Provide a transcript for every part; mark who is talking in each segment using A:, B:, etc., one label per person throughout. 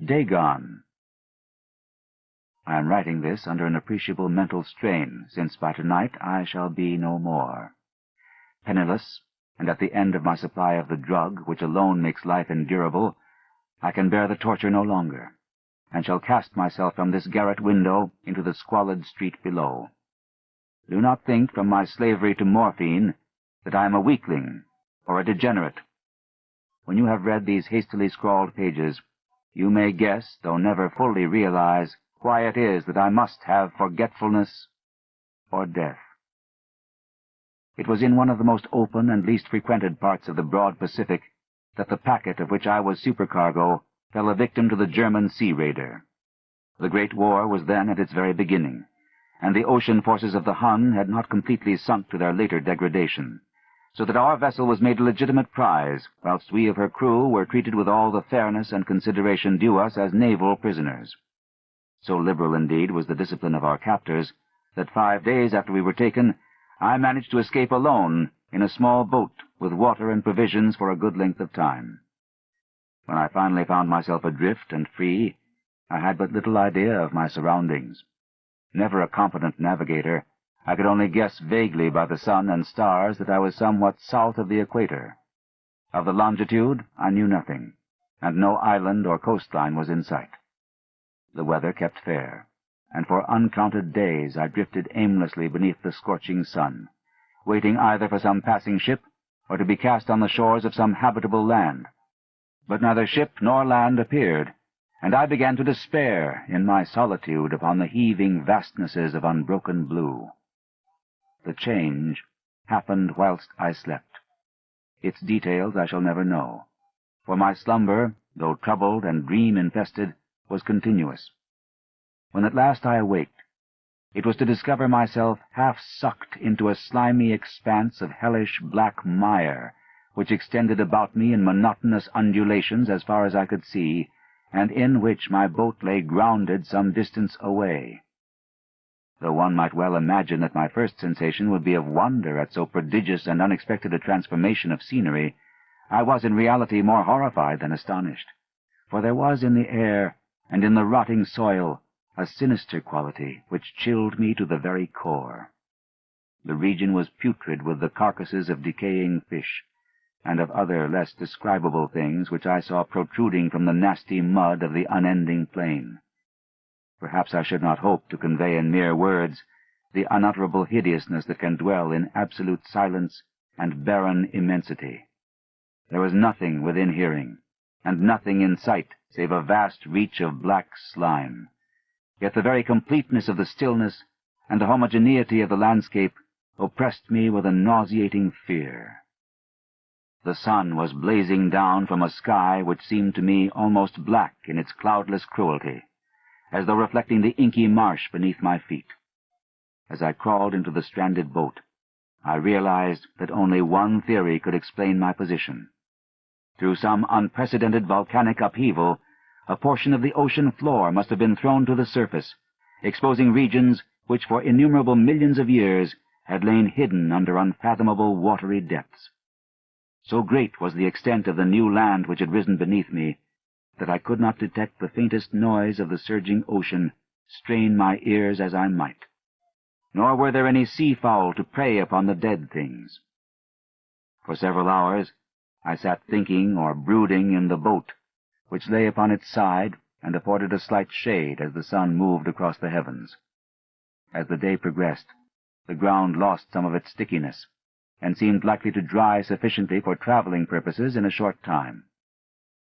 A: Dagon. I am writing this under an appreciable mental strain, since by tonight I shall be no more. Penniless, and at the end of my supply of the drug which alone makes life endurable, I can bear the torture no longer, and shall cast myself from this garret window into the squalid street below. Do not think from my slavery to morphine that I am a weakling or a degenerate. When you have read these hastily scrawled pages, you may guess, though never fully realize, why it is that I must have forgetfulness or death. It was in one of the most open and least frequented parts of the broad Pacific that the packet of which I was supercargo fell a victim to the German sea raider. The Great War was then at its very beginning, and the ocean forces of the Hun had not completely sunk to their later degradation, so that our vessel was made a legitimate prize, whilst we of her crew were treated with all the fairness and consideration due us as naval prisoners. So liberal, indeed, was the discipline of our captors, that 5 days after we were taken, I managed to escape alone in a small boat with water and provisions for a good length of time. When I finally found myself adrift and free, I had but little idea of my surroundings. Never a competent navigator, I could only guess vaguely by the sun and stars that I was somewhat south of the equator. Of the longitude I knew nothing, and no island or coastline was in sight. The weather kept fair, and for uncounted days I drifted aimlessly beneath the scorching sun, waiting either for some passing ship or to be cast on the shores of some habitable land. But neither ship nor land appeared, and I began to despair in my solitude upon the heaving vastnesses of unbroken blue. The change happened whilst I slept. Its details I shall never know, for my slumber, though troubled and dream-infested, was continuous. When at last I awaked, it was to discover myself half sucked into a slimy expanse of hellish black mire, which extended about me in monotonous undulations as far as I could see, and in which my boat lay grounded some distance away. Though one might well imagine that my first sensation would be of wonder at so prodigious and unexpected a transformation of scenery, I was in reality more horrified than astonished, for there was in the air and in the rotting soil a sinister quality which chilled me to the very core. The region was putrid with the carcasses of decaying fish, and of other less describable things which I saw protruding from the nasty mud of the unending plain. Perhaps I should not hope to convey in mere words the unutterable hideousness that can dwell in absolute silence and barren immensity. There was nothing within hearing, and nothing in sight save a vast reach of black slime. Yet the very completeness of the stillness and the homogeneity of the landscape oppressed me with a nauseating fear. The sun was blazing down from a sky which seemed to me almost black in its cloudless cruelty, as though reflecting the inky marsh beneath my feet. As I crawled into the stranded boat, I realized that only one theory could explain my position. Through some unprecedented volcanic upheaval, a portion of the ocean floor must have been thrown to the surface, exposing regions which for innumerable millions of years had lain hidden under unfathomable watery depths. So great was the extent of the new land which had risen beneath me, that I could not detect the faintest noise of the surging ocean, strain my ears as I might. Nor were there any sea-fowl to prey upon the dead things. For several hours I sat thinking or brooding in the boat, which lay upon its side and afforded a slight shade as the sun moved across the heavens. As the day progressed, the ground lost some of its stickiness, and seemed likely to dry sufficiently for traveling purposes in a short time.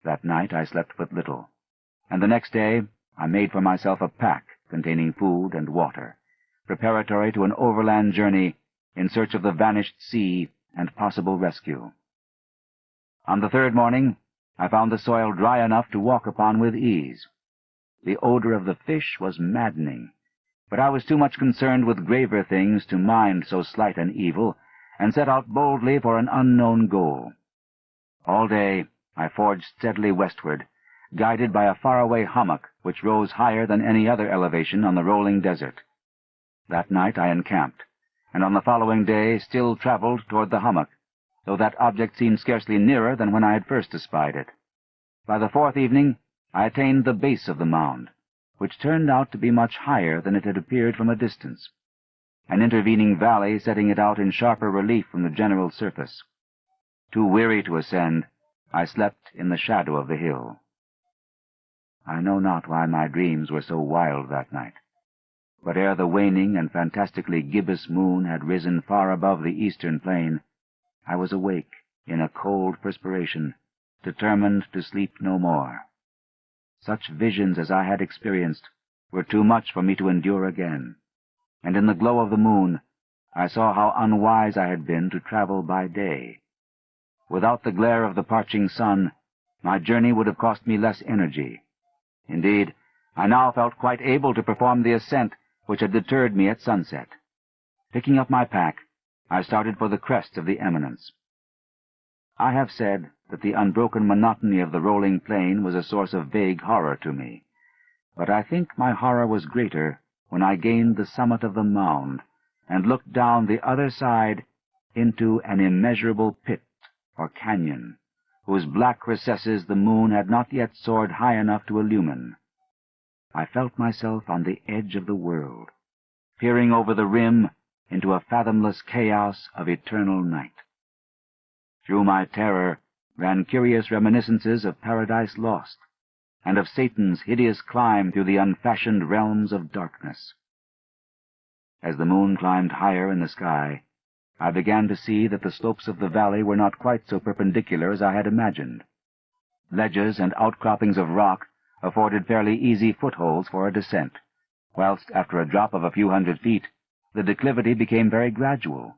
A: That night I slept but little, and the next day I made for myself a pack containing food and water, preparatory to an overland journey in search of the vanished sea and possible rescue. On the third morning I found the soil dry enough to walk upon with ease. The odor of the fish was maddening, but I was too much concerned with graver things to mind so slight an evil, and set out boldly for an unknown goal. All day I forged steadily westward, guided by a faraway hummock which rose higher than any other elevation on the rolling desert. That night I encamped, and on the following day still traveled toward the hummock, though that object seemed scarcely nearer than when I had first espied it. By the fourth evening I attained the base of the mound, which turned out to be much higher than it had appeared from a distance, an intervening valley setting it out in sharper relief from the general surface. Too weary to ascend, I slept in the shadow of the hill. I know not why my dreams were so wild that night, but ere the waning and fantastically gibbous moon had risen far above the eastern plain, I was awake in a cold perspiration, determined to sleep no more. Such visions as I had experienced were too much for me to endure again, and in the glow of the moon I saw how unwise I had been to travel by day. Without the glare of the parching sun, my journey would have cost me less energy. Indeed, I now felt quite able to perform the ascent which had deterred me at sunset. Picking up my pack, I started for the crest of the eminence. I have said that the unbroken monotony of the rolling plain was a source of vague horror to me, but I think my horror was greater when I gained the summit of the mound and looked down the other side into an immeasurable pit or canyon, whose black recesses the moon had not yet soared high enough to illumine. I felt myself on the edge of the world, peering over the rim into a fathomless chaos of eternal night. Through my terror ran curious reminiscences of Paradise Lost, and of Satan's hideous climb through the unfashioned realms of darkness. As the moon climbed higher in the sky, I began to see that the slopes of the valley were not quite so perpendicular as I had imagined. Ledges and outcroppings of rock afforded fairly easy footholds for a descent, whilst after a drop of a few hundred feet, the declivity became very gradual.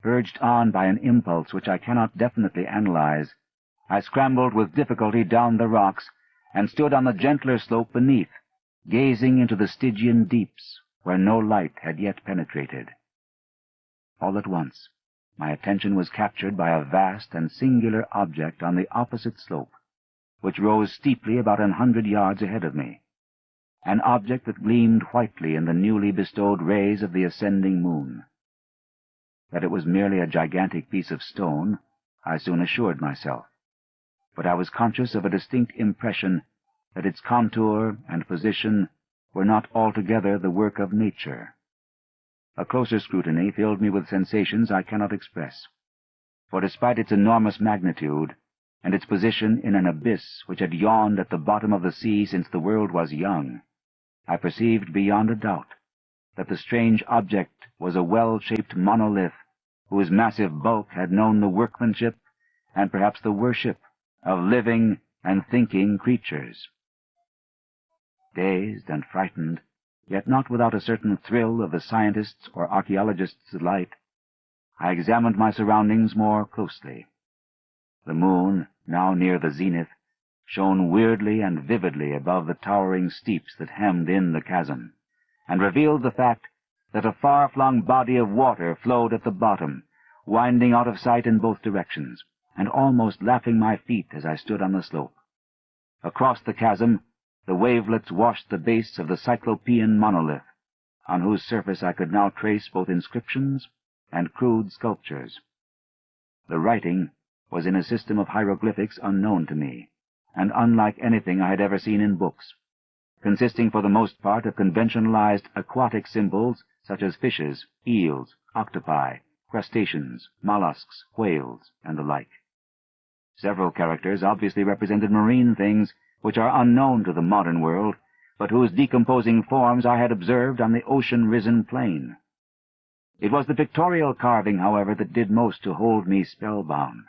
A: Urged on by an impulse which I cannot definitely analyze, I scrambled with difficulty down the rocks and stood on the gentler slope beneath, gazing into the Stygian deeps where no light had yet penetrated. All at once, my attention was captured by a vast and singular object on the opposite slope, which rose steeply about 100 yards ahead of me, an object that gleamed whitely in the newly bestowed rays of the ascending moon. That it was merely a gigantic piece of stone, I soon assured myself, but I was conscious of a distinct impression that its contour and position were not altogether the work of nature. A closer scrutiny filled me with sensations I cannot express, for despite its enormous magnitude, and its position in an abyss which had yawned at the bottom of the sea since the world was young, I perceived beyond a doubt that the strange object was a well-shaped monolith whose massive bulk had known the workmanship and perhaps the worship of living and thinking creatures. Dazed and frightened, yet not without a certain thrill of the scientist's or archaeologist's delight, I examined my surroundings more closely. The moon, now near the zenith, shone weirdly and vividly above the towering steeps that hemmed in the chasm, and revealed the fact that a far-flung body of water flowed at the bottom, winding out of sight in both directions, and almost lapping my feet as I stood on the slope. Across the chasm, the wavelets washed the base of the Cyclopean monolith, on whose surface I could now trace both inscriptions and crude sculptures. The writing was in a system of hieroglyphics unknown to me, and unlike anything I had ever seen in books, consisting for the most part of conventionalized aquatic symbols such as fishes, eels, octopi, crustaceans, mollusks, whales, and the like. Several characters obviously represented marine things which are unknown to the modern world, but whose decomposing forms I had observed on the ocean-risen plain. It was the pictorial carving, however, that did most to hold me spellbound.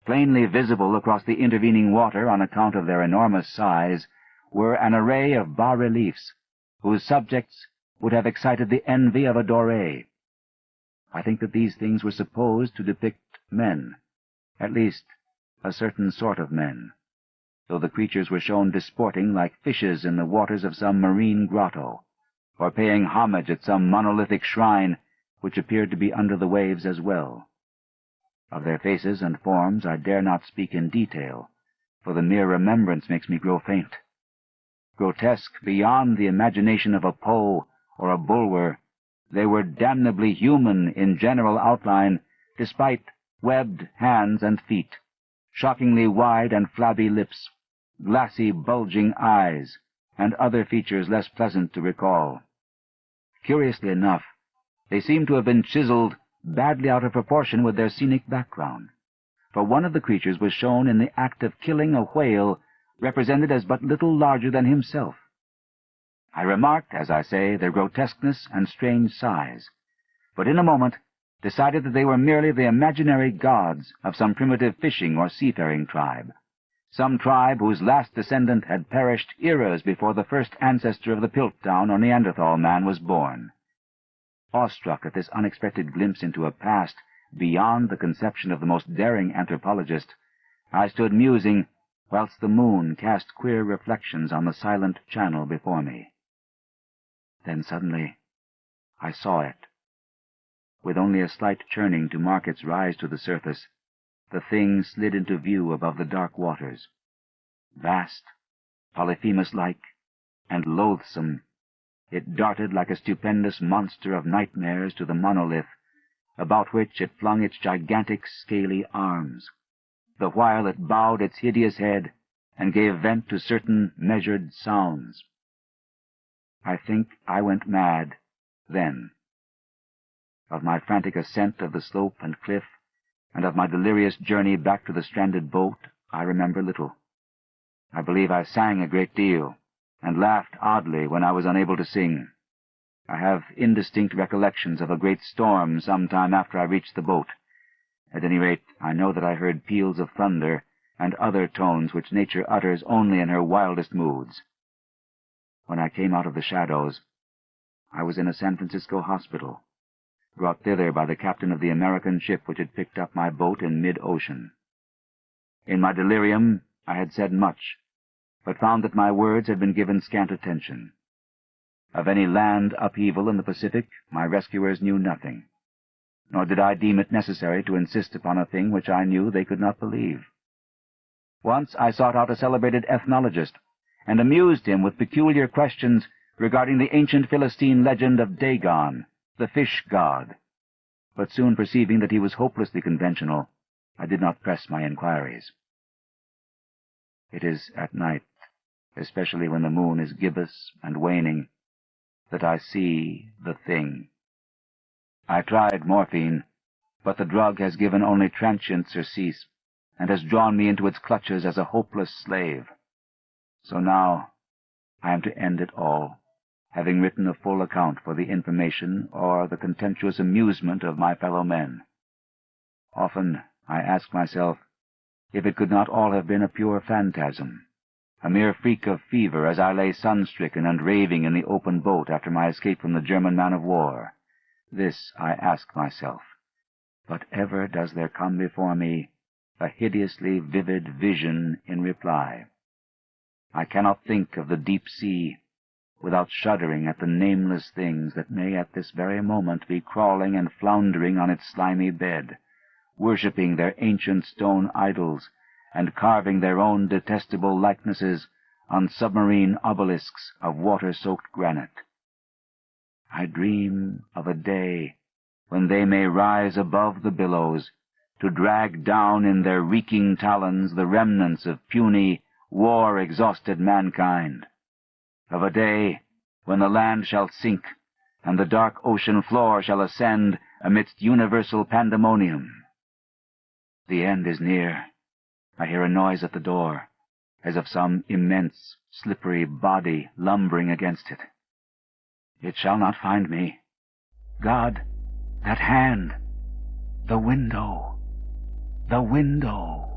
A: Plainly visible across the intervening water on account of their enormous size were an array of bas-reliefs, whose subjects would have excited the envy of a Doré. I think that these things were supposed to depict men, at least a certain sort of men, though the creatures were shown disporting like fishes in the waters of some marine grotto, or paying homage at some monolithic shrine which appeared to be under the waves as well. Of their faces and forms I dare not speak in detail, for the mere remembrance makes me grow faint. Grotesque beyond the imagination of a Poe or a Bulwer, they were damnably human in general outline, despite webbed hands and feet, shockingly wide and flabby lips, glassy, bulging eyes, and other features less pleasant to recall. Curiously enough, they seemed to have been chiseled badly out of proportion with their scenic background, for one of the creatures was shown in the act of killing a whale represented as but little larger than himself. I remarked, as I say, their grotesqueness and strange size, but in a moment decided that they were merely the imaginary gods of some primitive fishing or seafaring tribe, some tribe whose last descendant had perished eras before the first ancestor of the Piltdown or Neanderthal man was born. Awestruck at this unexpected glimpse into a past beyond the conception of the most daring anthropologist, I stood musing whilst the moon cast queer reflections on the silent channel before me. Then suddenly I saw it. With only a slight churning to mark its rise to the surface, the thing slid into view above the dark waters. Vast, Polyphemus-like, and loathsome, it darted like a stupendous monster of nightmares to the monolith, about which it flung its gigantic scaly arms, the while it bowed its hideous head and gave vent to certain measured sounds. I think I went mad then. Of my frantic ascent of the slope and cliff, and of my delirious journey back to the stranded boat, I remember little. I believe I sang a great deal, and laughed oddly when I was unable to sing. I have indistinct recollections of a great storm some time after I reached the boat. At any rate, I know that I heard peals of thunder and other tones which nature utters only in her wildest moods. When I came out of the shadows, I was in a San Francisco hospital, brought thither by the captain of the American ship which had picked up my boat in mid-ocean. In my delirium I had said much, but found that my words had been given scant attention. Of any land upheaval in the Pacific my rescuers knew nothing, nor did I deem it necessary to insist upon a thing which I knew they could not believe. Once I sought out a celebrated ethnologist, and amused him with peculiar questions regarding the ancient Philistine legend of Dagon, the fish god, but soon perceiving that he was hopelessly conventional, I did not press my inquiries. It is at night, especially when the moon is gibbous and waning, that I see the thing. I tried morphine, but the drug has given only transient surcease, and has drawn me into its clutches as a hopeless slave. So now I am to end it all, having written a full account for the information or the contemptuous amusement of my fellow men. Often I ask myself if it could not all have been a pure phantasm, a mere freak of fever as I lay sun-stricken and raving in the open boat after my escape from the German man-of-war. This I ask myself, but ever does there come before me a hideously vivid vision in reply. I cannot think of the deep sea without shuddering at the nameless things that may at this very moment be crawling and floundering on its slimy bed, worshipping their ancient stone idols, and carving their own detestable likenesses on submarine obelisks of water-soaked granite. I dream of a day when they may rise above the billows, to drag down in their reeking talons the remnants of puny, war-exhausted mankind, of a day when the land shall sink and the dark ocean floor shall ascend amidst universal pandemonium. The end is near. I hear a noise at the door, as of some immense, slippery body lumbering against it. It shall not find me. God, that hand! The window! The window!